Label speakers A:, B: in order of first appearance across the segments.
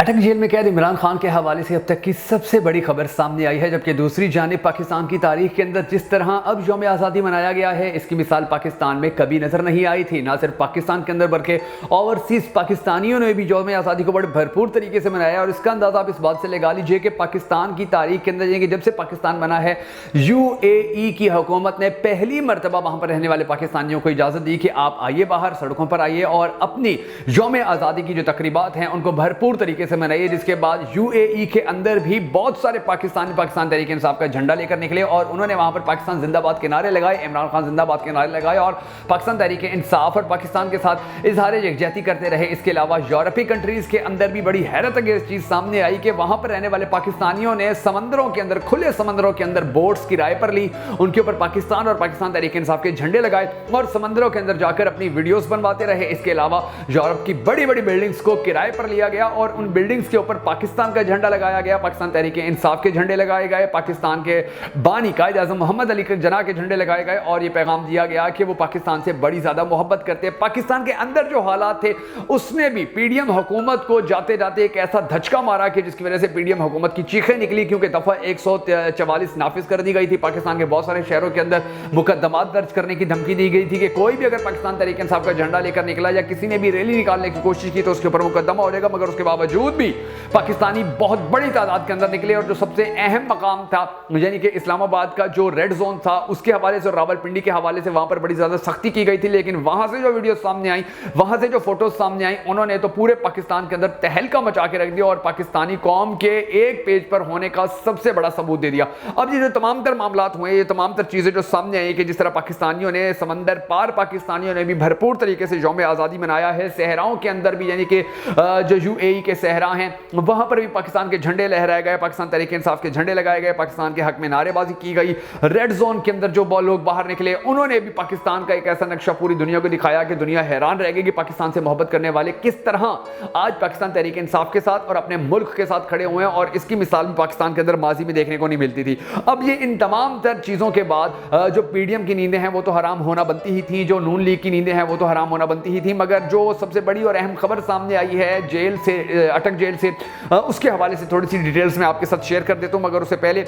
A: अटक जेल में कैद इमरान खान के हवाले से अब तक की सबसे बड़ी खबर सामने आई है, जबकि दूसरी जानिब पाकिस्तान की तारीख के अंदर जिस तरह अब यौम आज़ादी मनाया गया है, इसकी मिसाल पाकिस्तान में कभी नजर नहीं आई थी। ना सिर्फ पाकिस्तान के अंदर बल्कि ओवरसीज पाकिस्तानियों ने भी यौम आज़ादी को बड़े भरपूर तरीके से मनाया। और इसका अंदाजा आप इस बात से लगा लीजिए कि पाकिस्तान की तारीख के अंदर जब से पाकिस्तान बना है, UAE की हुकूमत ने पहली मरतबा वहां पर रहने वाले पाकिस्तानियों को इजाजत दी कि आप आइए, बाहर सड़कों पर आइए और अपनी यौम आज़ादी की जो तकरीबात हैं उनको भरपूर तरीके से मनाइए। जिसके बाद UAE के अंदर भी बहुत सारे पाकिस्तान तहरीक इंसाफ का झंडा लेकर निकले और उन्होंने वहां पर पाकिस्तान जिंदाबाद के नारे लगाए, इमरान खान जिंदाबाद के नारे लगाए और पाकिस्तान तहरीक इंसाफ और पाकिस्तान के साथ इजहार यकजहती करते रहे। इसके अलावा यूरोपीय कंट्रीज के अंदर भी बड़ी हैरत अंगेज चीज सामने आई कि वहां पर रहने वाले पाकिस्तानियों ने समंदरों के अंदर, खुले समंदरों के अंदर बोट्स किराए पर ली, उनके ऊपर पाकिस्तान और पाकिस्तान तहरीक इंसाफ के झंडे लगाए और समंदरों के अंदर जाकर अपनी वीडियोस बनवाते रहे। इसके अलावा यूरोप की बड़ी बड़ी बिल्डिंग्स को किराए पर लिया गया और उन बिल्डिंग्स के ऊपर पाकिस्तान का झंडा लगाया गया, पाकिस्तान तहरीक इंसाफ के झंडे लगाए गए, पाकिस्तान के बानी कायद आज़म मोहम्मद अली के जना के झंडे लगाए गए और ये पैगाम दिया गया कि वो पाकिस्तान से बड़ी ज्यादा मोहब्बत करते हैं। पाकिस्तान के अंदर जो हालात थे उसने भी PDM हुकूमत को जाते जाते एक ऐसा धचका मारा कि जिसकी वजह से PDM हुकूमत की चीखें निकली, क्योंकि दफा 144 नाफिज कर दी गई थी। पाकिस्तान के बहुत सारे शहरों के अंदर मुकदमात दर्ज करने की धमकी दी गई थी कि कोई भी अगर पाकिस्तान तहरीक इंसाफ का झंडा लेकर निकला या किसी ने भी रैली निकालने की कोशिश की तो उसके ऊपर मुकदमा हो जाएगा। मगर उसके बावजूद भी पाकिस्तानी बहुत बड़ी तादाद के अंदर निकले और जो सबसे अहम मकाम था यानी कि इस्लामाबाद का जो रेड जोन था उसके हवाले से और रावलपिंडी के हवाले से वहां पर बड़ी ज्यादा सख्ती की गई थी। लेकिन वहां से जो वीडियो सामने आई, वहां से जो फोटोज सामने आई, उन्होंने तो पूरे पाकिस्तान के अंदर तहलका मचा के रख दिया और पाकिस्तानी कौम के एक पेज पर होने का सबसे बड़ा सबूत दे दिया। अब ये जो तमाम तर मामलात हुए, ये तमाम तर चीजें जो सामने आई कि जिस तरह पाकिस्तानियों ने, समंदर पार पाकिस्तानियों ने भी भरपूर तरीके से यौम आज़ादी मनाया है। सहराओं के अंदर भी यानी कि जो UAE के सहरा हैं वहां पर भी पाकिस्तान के झंडे लहराए गए, पाकिस्तान तहरीक इंसाफ के झंडे लगाए गए, पाकिस्तान के हक में नारेबाजी की गई। रेड जोन के अंदर जो लोग बाहर निकले उन्होंने भी पाकिस्तान का एक ऐसा नक्शा पूरी दुनिया को दिखाया कि दुनिया हैरान रह गई कि पाकिस्तान से मोहब्बत करने वाले किस तरह आज पाकिस्तान तहरीक इंसाफ के साथ और अपने मुल्क के साथ खड़े हुए हैं। और इसकी मिसाल भी पाकिस्तान के अंदर माजी में देखने को नहीं मिलती थी। अब ये इन तमाम तर चीजों के बाद जो PDM की नींदें हैं वो तो हराम होना बनती ही थी, जो नून लीग की नींदें हैं वो तो हराम होना बनती ही थी। मगर जो सबसे बड़ी और अहम खबर सामने आई है जेल से, अटक जेल से, उसके हवाले से थोड़ी सी डिटेल्स में आपके साथ शेयर कर देता हूं। मगर उससे पहले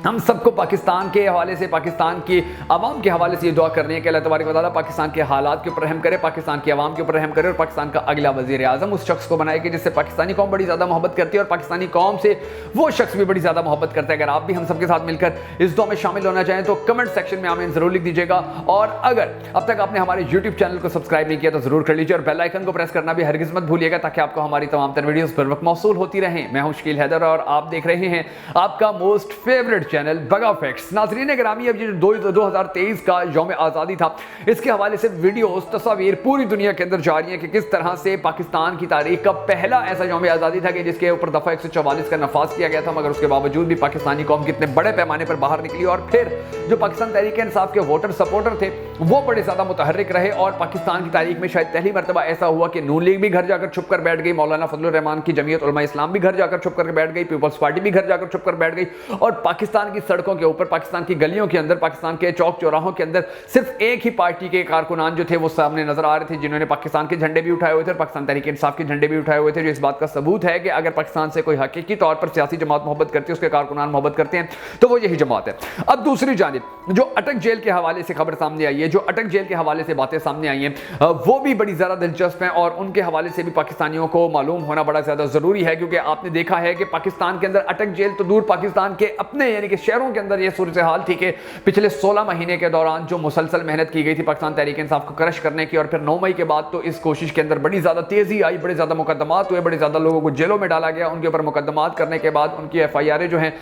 A: हम सबको पाकिस्तान के हवाले से, पाकिस्तान की आवाम के हवाले से ये दुआ करनी है कि अल्लाह तबारक व तआला पाकिस्तान के हालात के ऊपर रहम करे, पाकिस्तान की आवाम के ऊपर रहम करे और पाकिस्तान का अगला वज़ीर आज़म उस शख्स को बनाए कि जिससे पाकिस्तानी कौम बड़ी ज़्यादा मोहब्बत करती है और पाकिस्तानी कौम से वो शख्स भी बड़ी ज़्यादा मोहब्बत करता है। अगर आप भी हम सबके साथ मिलकर इस दुआ में शामिल होना चाहें तो कमेंट सेक्शन में आमीन ज़रूर लिख दीजिएगा। और अगर अब तक आपने हमारे YouTube चैनल को सब्सक्राइब नहीं किया तो ज़रूर कर लीजिए और बेल आइकन को प्रेस करना भी हरगिज़ मत भूलिएगा ताकि आपको हमारी तमाम तर वीडियोज़ पर वक्त मौसूल होती रहें। मैं हूं शकील हैदर और आप देख रहे हैं आपका मोस्ट फेवरेट चैनल बगा फैक्ट्स। नाज़रीन गिरामी, अब ये 2023 का यौम आज़ादी था, इसके हवाले से वीडियोस, तस्वीर पूरी दुनिया के अंदर जा रही है कि किस तरह से पाकिस्तान की तारीख का पहला ऐसा यौम आज़ादी था कि जिसके ऊपर दफ़ा 144 का नफाज किया गया था। मगर उसके बावजूद भी पाकिस्तानी कौम कितने बड़े पैमाने पर बाहर निकली और फिर जो पाकिस्तान तहरीक इंसाफ के वोटर सपोर्टर थे वो बड़े ज़्यादा मुतहर्रिक रहे और पाकिस्तान की तारीख में शायद पहली मरतबा ऐसा हुआ कि नून लीग भी घर जाकर छुप कर बैठ गई, मौलाना फजलुर रहमान की जमीयत उलमा इस्लाम भी घर जाकर छुप कर बैठ गई, पीपल्स पार्टी भी घर जाकर छुप कर बैठ गई और पाकिस्तान की सड़कों के ऊपर, पाकिस्तान की गलियों के अंदर, पाकिस्तान के चौक चौराहों के अंदर सिर्फ एक ही पार्टी के कारकुनान जो थे वो सामने नजर आ रहे थे, जिन्होंने पाकिस्तान के झंडे भी उठाए हुए थे और पाकिस्तान तहरीक इंसाफ के झंडे भी उठाए हुए थे। जो इस बात का सबूत है कि अगर पाकिस्तान से कोई हकीकी तौर पर सियासी जमात मोहब्बत करती है, उसके कारकुनान मोहब्बत करते हैं तो वो यही जमात है। अब दूसरी जानिब जो अटक जेल के हवाले से खबर सामने आई है, जो अटक जेल के हवाले से बातें सामने आई हैं वो भी बड़ी ज्यादा दिलचस्प हैं और उनके हवाले से भी पाकिस्तानियों को मालूम होना बड़ा ज्यादा जरूरी है। क्योंकि आपने देखा है कि पाकिस्तान के अंदर अटक जेल तो दूर, पाकिस्तान के अपने यानी कि शहरों के अंदर यह सूरत हाल थी कि पिछले 16 महीने के दौरान जो मुसलसल मेहनत की गई थी पाकिस्तान तहरीक इंसाफ को क्रश करने की और फिर 9 मई के बाद तो इस कोशिश के अंदर बड़ी ज्यादा तेजी आई, बड़े ज्यादा मुकदमात हुए, बड़े ज्यादा लोगों को जेलों में डाला गया। उनके ऊपर मुकदमात करने के बाद उनकी FIR जो हैं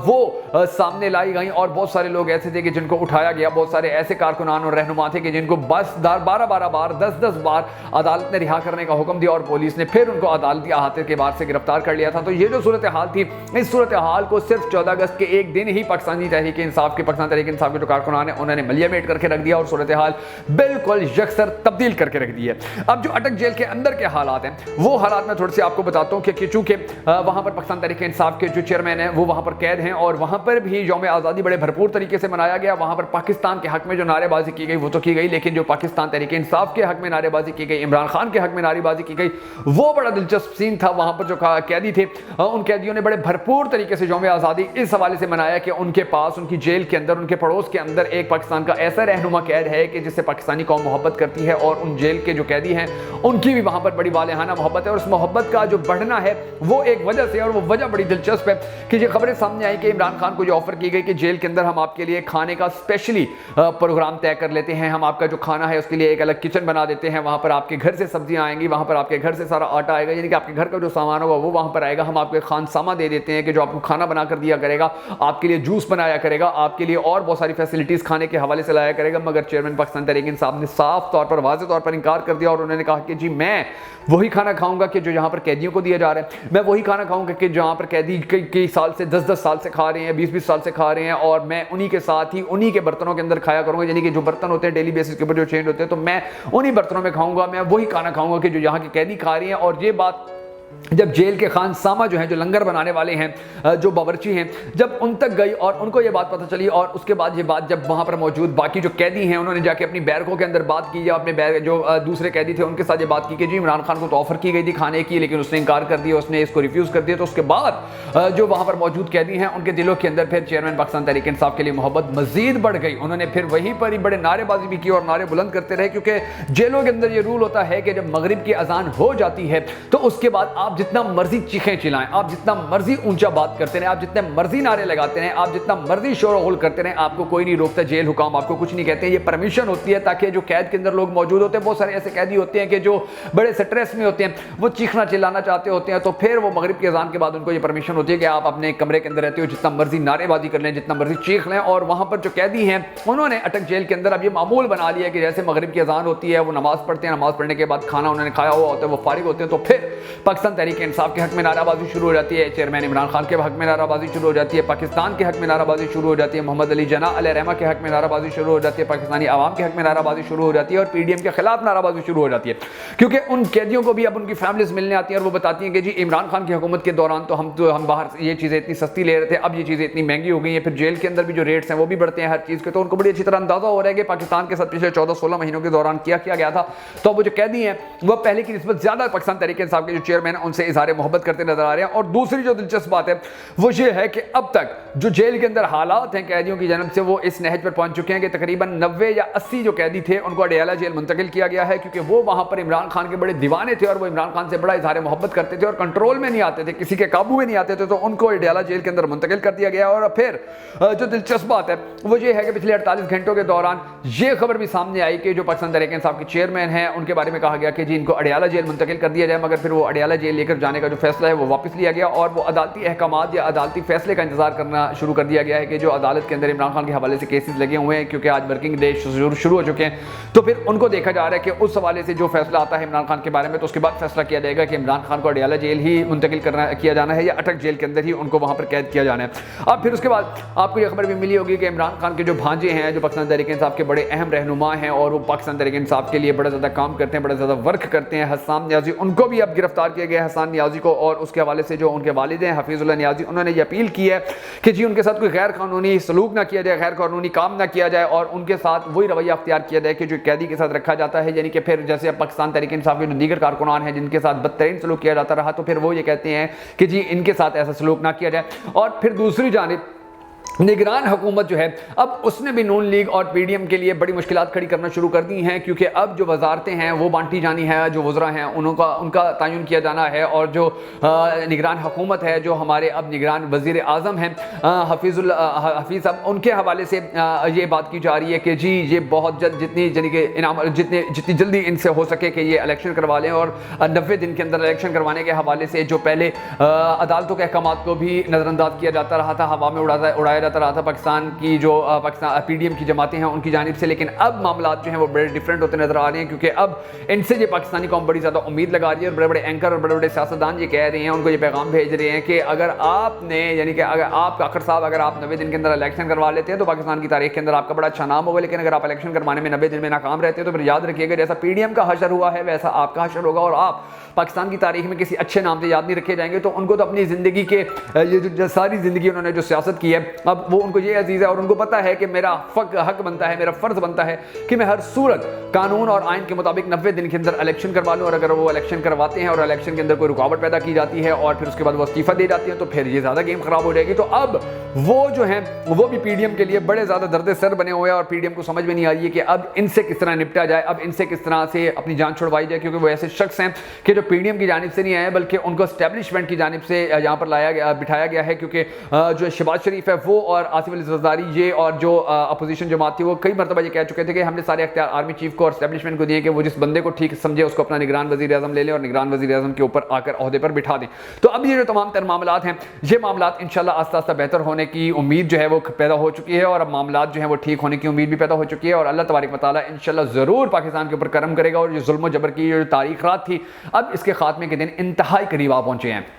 A: वो सामने लाई गई और बहुत सारे लोग ऐसे थे कि जिनको उठाया गया, बहुत सारे ऐसे कारकुनान और रहनुमा थे कि जिनको 12-12 बार, 10-10 बार अदालत ने रिहा करने का हुक्म दिया और पुलिस ने फिर उनको अदालती अहाते के बाद से गिरफ्तार कर लिया था। तो ये जो सूरत हाल थी, इस सूरत हाल को सिर्फ 14 अगस्त के एक दिन ही पाकिस्तान तहरीक इंसाफ के जो कारकुनान हैं उन्होंने मलियामेट करके रख दिया और सूरत हाल बिल्कुल यकसर तब्दील करके रख दी है। अब जो अटक जेल के अंदर के हालात हैं वो हालात मैं थोड़े से आपको बताता हूँ कि चूंकि वहाँ पर पाकिस्तान तहरीक इंसाफ के जो चेयरमैन हैं वो वहाँ पर कैद हैं और वहाँ पर भी यौम आज़ादी बड़े भरपूर तरीके से मनाया गया। वहाँ पर पाकिस्तान के हक में जो नारेबाजी की गई वो तो की गई, लेकिन जो पाकिस्तान तहरीक इंसाफ के हक में नारेबाजी की गई, इमरान खान के हक में नारेबाजी की गई, वो बड़ा दिलचस्प सीन था। वहाँ पर जो कैदी थे उन कैदियों ने बड़े भरपूर तरीके से यौम आज़ादी इस हवाले से मनाया कि उनके पास उनकी जेल के अंदर, उनके पड़ोस के अंदर एक पाकिस्तान का ऐसा रहनुमा कैद है कि जिससे पाकिस्तानी कौम मोहब्बत करती है और उन जेल के जो कैदी हैं उनकी भी वहाँ पर बड़ी वालेहाना मोहब्बत है। और उस मोहब्बत का जो बढ़ना है वो एक वजह से, और वो वजह बड़ी दिलचस्प है कि ये खबरें सामने आई कि इमरान खान को जो ऑफर की गई कि जेल के अंदर हम आपके लिए खाने का स्पेशली प्रोग्राम तय कर लेते हैं, हम आपका जो खाना है उसके लिए एक अलग किचन बना देते हैं, वहाँ पर आपके घर से सब्जियाँ आएंगी, वहाँ पर आपके घर से सारा आटा आएगा, यानी कि आपके घर का जो सामान होगा वो वहाँ पर आएगा, हम आपके खानसामा दे देते हैं कि जो आपको खाना बना कर दिया करेगा, आपके लिए जूस बनाया करेगा, आपके लिए और बहुत सारी फैसिलिटीज़ खाने के हवाले से लाया करेगा। मगर चेयरमैन पाकिस्तान तहरीक इंसाफ ने साफ तौर पर, वाज़ेह तौर पर इनकार कर दिया और उन्होंने कहा कि जी मैं वही खाना खाऊंगा कि जो यहाँ पर कैदियों को दिया जा रहा है, मैं वही खाना खाऊंगा कि जहाँ पर कैदी कई साल से 10-10 साल से खा रहे हैं, 20-20 साल से खा रहे हैं, और मैं उन्हीं के साथ ही उन्हीं के बर्तनों के अंदर खाया करूंगा, यानी कि जो बर्तन होते हैं डेली बेसिस के ऊपर जो चेंज होते हैं तो मैं उन्हीं बर्तनों में खाऊंगा, मैं वही खाना खाऊंगा कि जो यहाँ की कैदी खा रही हैं। और ये बात जब जेल के खानसामा जो हैं, जो लंगर बनाने वाले हैं, जो बावर्ची हैं, जब उन तक गई और उनको ये बात पता चली, और उसके बाद ये बात जब वहाँ पर मौजूद बाकी जो कैदी हैं उन्होंने जाके अपनी बैरकों के अंदर बात की, या अपने जो दूसरे कैदी थे उनके साथ ये बात की कि जी इमरान खान को तो ऑफर की गई थी खाने की, लेकिन उसने इनकार कर दिया, उसने इसको रिफ्यूज़ कर दिया। तो उसके बाद जो वहाँ पर मौजूद कैदी हैं उनके दिलों के अंदर फिर चेयरमैन पाकिस्तान तहरीक इंसाफ के लिए मोहब्बत मजीद बढ़ गई। उन्होंने फिर वहीं पर ही बड़े नारेबाजी भी की और नारे बुलंद करते रहे, क्योंकि जेलों के अंदर ये रूल होता है कि जब मगरिब की अजान हो जाती है तो उसके बाद आप जितना मर्जी चीखें चिल्लाएं, आप जितना मर्जी ऊंचा बात करते रहे, आप जितने मर्जी नारे लगाते रहे, आप जितना मर्जी शोर गुल करते रहे, आपको कोई नहीं रोकता, जेल हुकाम आपको कुछ नहीं कहते। ये परमिशन होती है ताकि जो कैद के अंदर लोग मौजूद होते हैं, बहुत सारे ऐसे कैदी होते हैं कि जो बड़े स्ट्रेस में होते हैं, वो चीखना चिल्लाना चाहते होते हैं, तो फिर वो मगरिब की अजान के बाद उनको ये परमिशन होती है कि आप अपने कमरे के अंदर रहते हो, जितना मर्जी नारेबाजी कर लें, जितना मर्जी चीख लें। और वहाँ पर जो कैदी हैं उन्होंने अटक जेल के अंदर अब ये मामूल बना लिया कि जैसे मगरिब की अजान होती है वो नमाज पढ़ते हैं, नमाज पढ़ने के बाद खाना उन्होंने खाया हुआ होता है, वो फारिग होते हैं, तो फिर पाकिस्तान तहरीक इंसाफ के हक में नाराबाजी शुरू हो जाती है, चेयरमैन इमरान खान के हक में नाराबाजी शुरू हो जाती है, पाकिस्तान के हक में नाराबाजी शुरू हो जाती है, मोहम्मद अली जना अलैहि रहमा के हक में नाराबाजी शुरू हो जाती है, पाकिस्तानी आवाम के हक में नाराबाजी शुरू हो जाती है, और पीडीएम के खिलाफ नाराबाजी शुरू हो जाती है। क्योंकि उन कैदियों को भी अब उनकी फैमिलीज मिलने आती हैं और वो बताती हैं कि जी इमरान खान की हुकूमत के दौरान तो हम बाहर ये चीज़ें इतनी सस्ती ले रहे थे, अब ये चीज़ें इतनी महंगी हो गई हैं, फिर जेल के अंदर भी जो रेट्स हैं वो भी बढ़ते हैं हर चीज़ के। तो उनको बड़ी अच्छी तरह अंदाजा हो रहा है कि पाकिस्तान के साथ पिछले 14-16 महीनों के दौरान क्या किया गया था। तो वो जो कैदी हैं वो पहले की निस्बत ज़्यादा पाकिस्तान तहरीक इंसाफ के जो चेयरमैन उनसे इजहार मोहब्बत करते नजर आ रहे हैं। और दूसरी जो दिलचस्प बात है वो ये है कि अब तक जो जेल के अंदर हालात हैं कैदियों की जन्म से, वो इस नहज पर पहुंच चुके हैं कि तकरीबन 90 या 80 जो कैदी थे उनको अडियाला जेल मुंतकिल किया गया है, क्योंकि वो वहां पर इमरान खान के बड़े दीवाने थे और वो इमरान खान से बड़ा इजहार मोहब्बत करते थे और कंट्रोल में नहीं आते थे, किसी के काबू में नहीं आते थे, तो उनको अडियाला जेल के अंदर मुंतकिल कर दिया गया। और फिर जो दिलचस्प बात है वो ये है कि पिछले 48 घंटों के दौरान ये खबर भी सामने आई कि जो पाकिस्तान तहरीक इंसाफ के चेयरमैन हैं उनके बारे में कहा गया कि जी इनको अडियाला जेल मुंतकिल कर दिया जाए, मगर फिर वो अडियाला जेल लेकर जाने का जो फैसला है वो वापस लिया गया और वो अदालती अहकामात या अदालती फैसले का इंतजार करना शुरू कर दिया गया है कि जो अदालत के अंदर इमरान खान के हवाले से केसेस लगे हुए हैं, क्योंकि आज वर्किंग डे शुरू हो चुके हैं, तो फिर उनको देखा जा रहा है कि उस हवाले से जो फैसला आता है इमरान खान के बारे में तो उसके बाद फैसला किया जाएगा कि इमरान खान को अडियाला जेल ही मुंतकिल किया जाना है या अटक जेल के अंदर ही उनको वहाँ पर कैद किया जाना है। अब फिर उसके बाद आपको यह खबर भी मिली होगी कि इमरान खान के जो भांजे हैं जो पाकिस्तान तहरीक इंसाफ के बड़े अहम रहनुमा हैं और वो पाकिस्तान तहरीक इंसाफ के लिए बड़ा ज़्यादा काम करते हैं, बड़ा ज़्यादा वर्क करते हैं, हसान नियाजी, उनको भी अब गिरफ्तार किया गया है हसान नियाजी को। और उसके हवाले से जो उनके वालिद हैं हफीजुल्लाह नियाजी, उन्होंने ये अपील की है कि जी उनके साथ कोई गैर कानूनी सलूक ना किया जाए, गैर कानूनी काम ना किया जाए और उनके साथ वही रवैया अख्तियार किया जाए कि जो कैदी के साथ रखा जाता है, यानी कि फिर जैसे अब पाकिस्तान तहरीक इंसाफ के जो दीगर कारकुनान हैं जिनके साथ बदतरीन सलूक किया जाता रहा, तो फिर वो ये कहते हैं कि जी इनके साथ ऐसा सलूक ना किया जाए। और फिर दूसरी जानिब निगरान हुकूमत जो है अब उसने भी नून लीग और पीडीएम के लिए बड़ी मुश्किलात खड़ी करना शुरू कर दी हैं, क्योंकि अब जो वजारतें हैं वो बांटी जानी है, जो वज़रा हैं उनका तयन किया जाना है और जो निगरान हुकूमत है, जो हमारे अब निगरान वज़ीर आज़म हैं हफीज़ साहब, उनके हवाले से ये बात की जा रही है कि जी ये बहुत जल्द जितनी जल्दी इनसे हो सके कि ये इलेक्शन करवा लें और 90 दिन के अंदर इलेक्शन करवाने के हवाले से जो पहले अदालतों के अहकामात को भी नज़रअंदाज किया जाता रहा था, हवा में उड़ाया جاتا رہا تھا پاکستان کی جو پاکستان پی ڈی ایم کی جماعتیں ہیں ان کی جانب سے، لیکن اب معاملات جو ہیں وہ بڑے ڈفرینٹ ہوتے نظر آ رہے ہیں، کیونکہ اب ان سے یہ پاکستانی قوم بڑی زیادہ امید لگا رہی ہے، اور بڑے بڑے اینکر اور بڑے بڑے سیاستدان یہ کہہ رہے ہیں، ان کو یہ پیغام بھیج رہے ہیں کہ اگر آپ نے یعنی کہ اگر آپ کاکر صاحب اگر آپ 90 دن کے اندر الیکشن کروا لیتے ہیں تو پاکستان کی تاریخ کے اندر آپ کا بڑا اچھا نام ہوگا، لیکن اگر آپ الیکشن کروانے میں 90 دن میں ناکام رہتے ہیں تو پھر یاد رکھیے گا جیسا پی ڈی ایم کا حشر ہوا ہے ویسا آپ کا حشر ہوگا، اور آپ پاکستان کی تاریخ میں کسی اچھے نام سے یاد نہیں رکھے جائیں گے۔ تو ان کو تو اپنی زندگی کے یہ جو ساری زندگی انہوں نے جو سیاست کی ہے، اب وہ ان کو یہ عزیز ہے، اور ان کو پتہ ہے کہ میرا حق بنتا ہے، میرا فرض بنتا ہے کہ میں ہر صورت قانون اور آئین کے مطابق 90 دن کے اندر الیکشن کروا لوں، اور اگر وہ الیکشن کرواتے ہیں اور الیکشن کے اندر کوئی رکاوٹ پیدا کی جاتی ہے اور پھر اس کے بعد وہ استعفیٰ دے جاتی ہیں تو پھر یہ زیادہ گیم خراب ہو جائے گی۔ تو اب وہ جو ہیں وہ بھی پی ڈی ایم کے لیے بڑے زیادہ درد سر بنے ہوئے ہیں، اور پی ڈی ایم کو سمجھ میں نہیں آ رہی ہے کہ اب ان سے کس طرح نپٹا جائے، اب ان سے کس طرح سے اپنی جان چھڑوائی جائے، کیونکہ وہ ایسے شخص ہیں کہ جو پی ڈی ایم کی جانب سے نہیں آئے بلکہ ان کو اسٹیبلشمنٹ کی جانب سے یہاں پر بٹھایا گیا ہے، کیونکہ جو شہباز شریف ہے وہ اور آصف علی زرداری یہ اور جو اپوزیشن جماعت تھی وہ کئی مرتبہ یہ کہہ چکے تھے کہ ہم نے سارے اختیار آرمی چیف کو اور اسٹیبلشمنٹ کو دیے کہ وہ جس بندے کو ٹھیک سمجھے اس کو اپنا نگران وزیر اعظم لے لیں اور نگران وزیر اعظم کے اوپر آ کر عہدے پر بٹھا دیں۔ تو اب یہ جو تمام تر معاملات ہیں یہ معاملات انشاءاللہ آہستہ آہستہ بہتر ہونے کی امید جو ہے وہ پیدا ہو چکی ہے، اور اب معاملات جو ہیں وہ ٹھیک ہونے کی امید بھی پیدا ہو چکی ہے، اور اللہ تبارک و تعالیٰ انشاءاللہ ضرور پاکستان کے اوپر کرم کرے گا، اور یہ ظلم و جبر کی جو تاریخ رات تھی اب اس کے خاتمے کے دن انتہائی قریب آ پہنچے ہیں۔